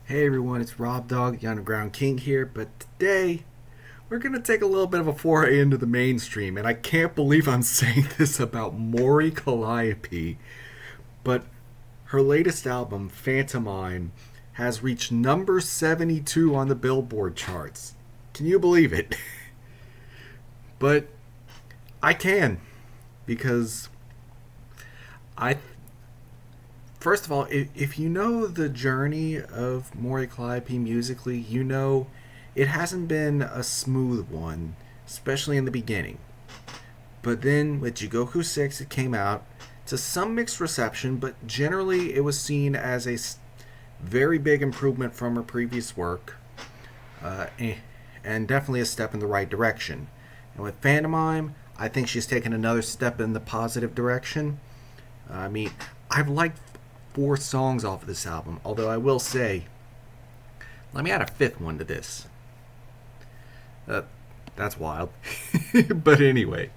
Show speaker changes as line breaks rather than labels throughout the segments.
Hey everyone, it's Rob Dawg, the Underground King here, but today we're going to take a little bit of a foray into the mainstream, and I can't believe I'm saying this about Mori Calliope, but her latest album, Phantomime, has reached number 72 on the Billboard charts. Can you believe it? But I can, because I first of all, if you know the journey of Mori Calliope musically, you know it hasn't been a smooth one, especially in the beginning. But then with Jigoku 6, it came out to some mixed reception, but generally it was seen as a very big improvement from her previous work, uh, and definitely a step in the right direction. And with Phantomime, I think she's taken another step in the positive direction. I mean, I've liked four songs off of this album, although I will say, let me add a fifth one to this. Uh, that's wild. But anyway,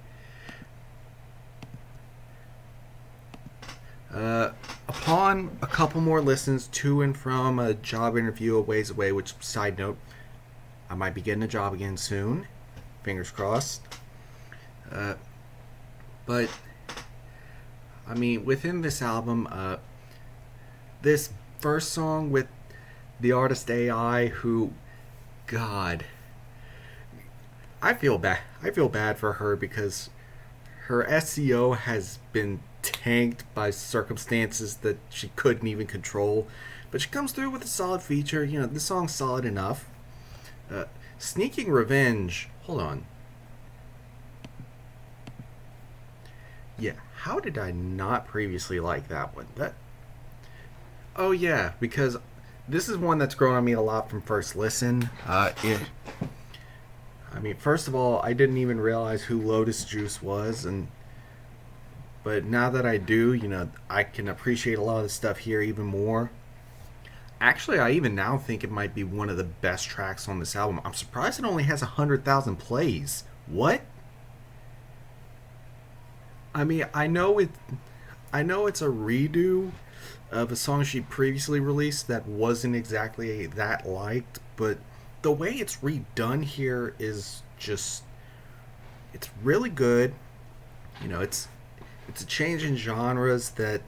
upon a couple more listens to and from a job interview a ways away, which, side note, I might be getting a job again soon. Fingers crossed. Uh, but, I mean, within this album, this first song with the artist AI, who, God, I feel bad. I feel bad for her because her SEO has been tanked by circumstances that she couldn't even control. But she comes through with a solid feature. You know, the song's solid enough. Uh, Sneaking Revenge. Hold on. Yeah, how did I not previously like that one? That. Oh yeah, because this is one that's grown on me a lot from first listen. I mean, first of all, I didn't even realize who Lotus Juice was, and but now that I do, you know, I can appreciate a lot of the stuff here even more. Actually, I even now think it might be one of the best tracks on this album. I'm surprised it only has 100,000 plays. What? I mean, I know it's a redo of a song she previously released that wasn't exactly that liked, but the way it's redone here is just it's really good. You know, it's a change in genres that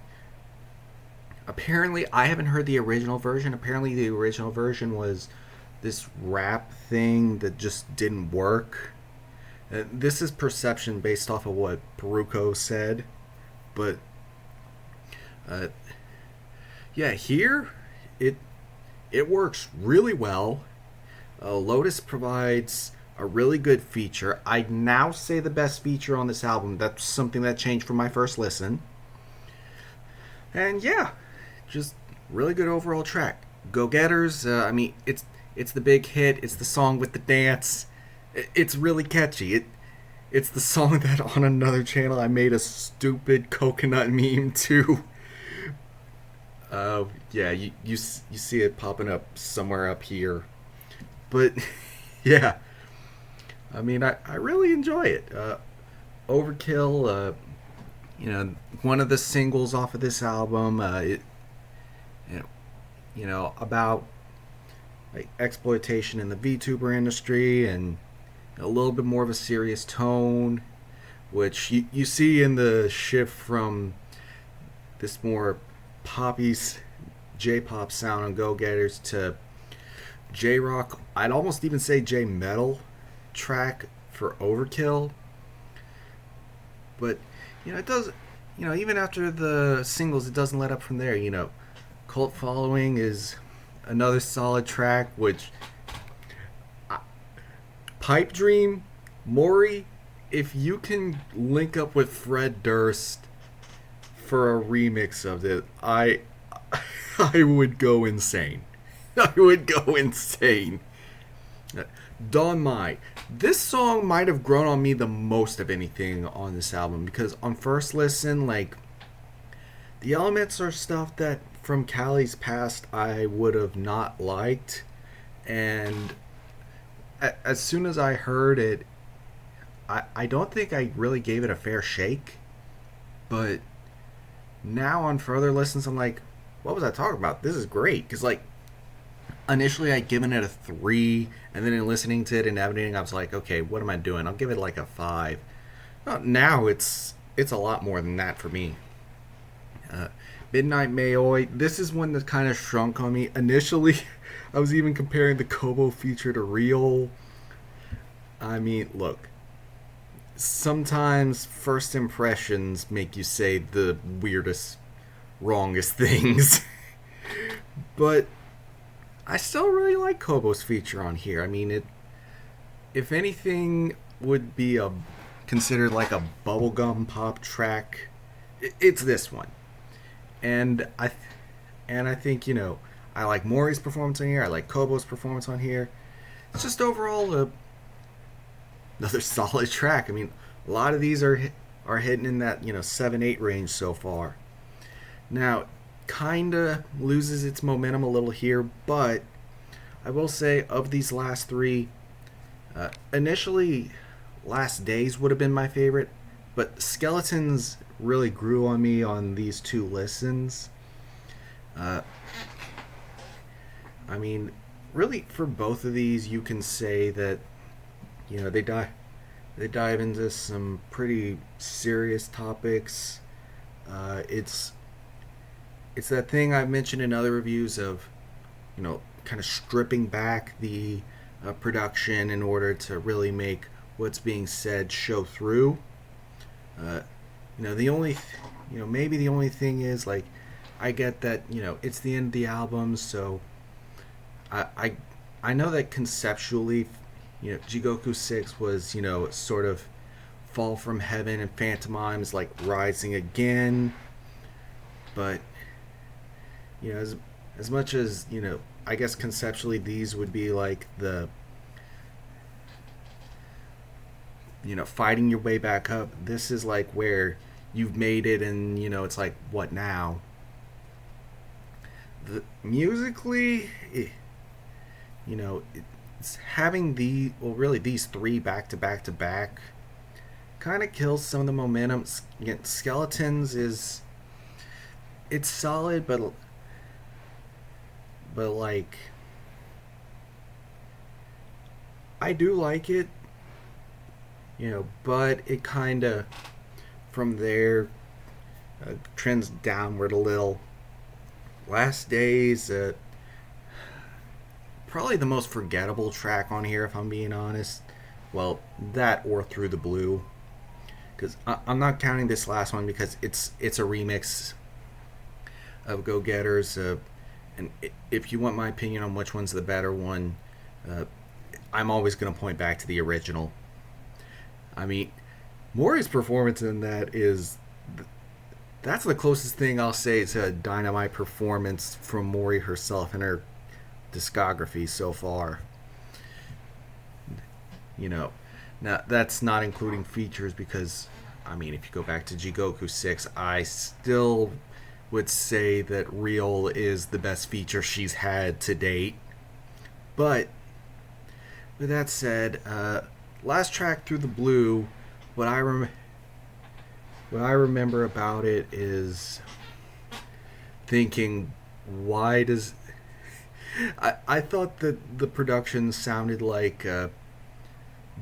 apparently I haven't heard the original version. Apparently the original version was this rap thing that just didn't work. This is perception based off of what PARUKO said, but uh, yeah, here it it works really well. Lotus provides a really good feature. I'd now say the best feature on this album. That's something that changed from my first listen. And yeah, just really good overall track. Go Getters. I mean, it's the big hit. It's the song with the dance. It's really catchy. It's the song that on another channel I made a stupid coconut meme to. Yeah, you see it popping up somewhere up here. But yeah, I mean, I really enjoy it. Overkill, you know, one of the singles off of this album, you know, about like exploitation in the VTuber industry and a little bit more of a serious tone, which you see in the shift from this more poppy J-pop sound on Go Getters to J rock. I'd almost even say J metal track for Overkill. But you know, it does. You know, even after the singles, it doesn't let up from there. You know, Cult Following is another solid track. Which Pipe Dream, Mori, if you can link up with Fred Durst for a remix of it, I would go insane. I would go insane. Dawn Mai. This song might have grown on me the most of anything on this album because on first listen, like, the elements are stuff that from Callie's past I would have not liked. And as soon as I heard it, I don't think I really gave it a fair shake. But now on further listens, I'm like, what was I talking about? This is great. Because, like, initially I'd given it a 3, and then in listening to it and editing, I was like, okay, what am I doing? I'll give it like a 5. Well, now it's a lot more than that for me. Uh, Midnight Mayoi, this is one that kind of shrunk on me. Initially, I was even comparing the Kobo feature to Real. I mean, look, sometimes first impressions make you say the weirdest, wrongest things. But I still really like Kobo's feature on here. I mean, it, if anything, would be a considered like a bubblegum pop track. It's this one, and I think I like Mori's performance on here. I like Kobo's performance on here. It's just overall another solid track. I mean, a lot of these are hitting in that 7-8 range so far. Now, kinda loses its momentum a little here, but I will say of these last 3, initially Last Days would have been my favorite, but Skeletons really grew on me on these 2 listens. I mean, really for both of these, you can say that they dive into some pretty serious topics. It's that thing I've mentioned in other reviews of kind of stripping back the production in order to really make what's being said show through. The only maybe the only thing is, like, I get that it's the end of the album, so I know that conceptually Jigoku 6 was sort of Fall from Heaven, and Phantomime is like Rising Again, but as much as I guess conceptually these would be like the fighting your way back up, this is like where you've made it, and it's like, what now? Musically, it's having these 3 back to back to back kind of kills some of the momentum. Skeletons it's solid, but like, I do like it, but it kind of from there trends downward a little. Last Days, probably the most forgettable track on here, if I'm being honest. Well, that or Through the Blue, because I'm not counting this last one because it's a remix of Go Getters. And if you want my opinion on which one's the better one, I'm always going to point back to the original. I mean, Mori's performance in that that's the closest thing I'll say to a dynamite performance from Mori herself in her discography so far. Now that's not including features, because I mean, if you go back to Jigoku 6, I still would say that Real is the best feature she's had to date. But with that said, last track, Through the Blue, what I remember about it is thinking, why does I thought that the production sounded like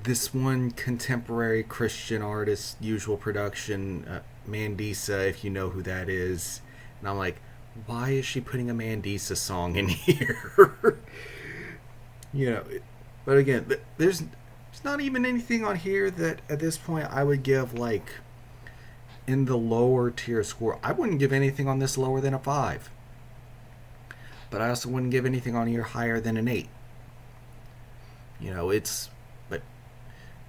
this one contemporary Christian artist, Usual Production, Mandisa, if you know who that is. And I'm like, why is she putting a Mandisa song in here? But again, there's not even anything on here that at this point I would give like in the lower tier score. I wouldn't give anything on this lower than a 5. But I also wouldn't give anything on here higher than an 8. But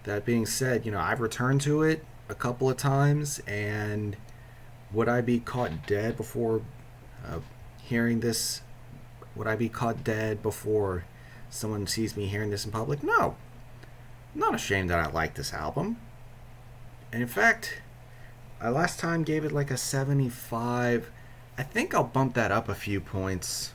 that being said, I've returned to it a couple of times, and would I be caught dead before hearing this? Would I be caught dead before someone sees me hearing this in public? No. I'm not ashamed that I like this album. And in fact, I last time gave it like a 75. I think I'll bump that up a few points.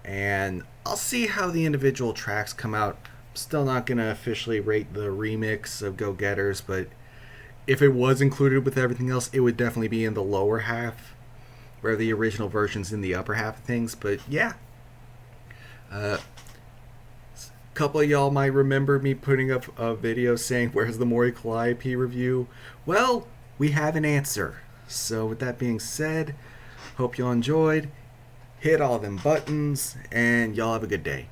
And I'll see how the individual tracks come out. I'm still not going to officially rate the remix of Go Getters, but if it was included with everything else, it would definitely be in the lower half, where the original version's in the upper half of things. But yeah, A couple of y'all might remember me putting up a video saying, "Where's the Mori Calliope review?" Well, we have an answer. So, with that being said, hope y'all enjoyed. Hit all them buttons, and y'all have a good day.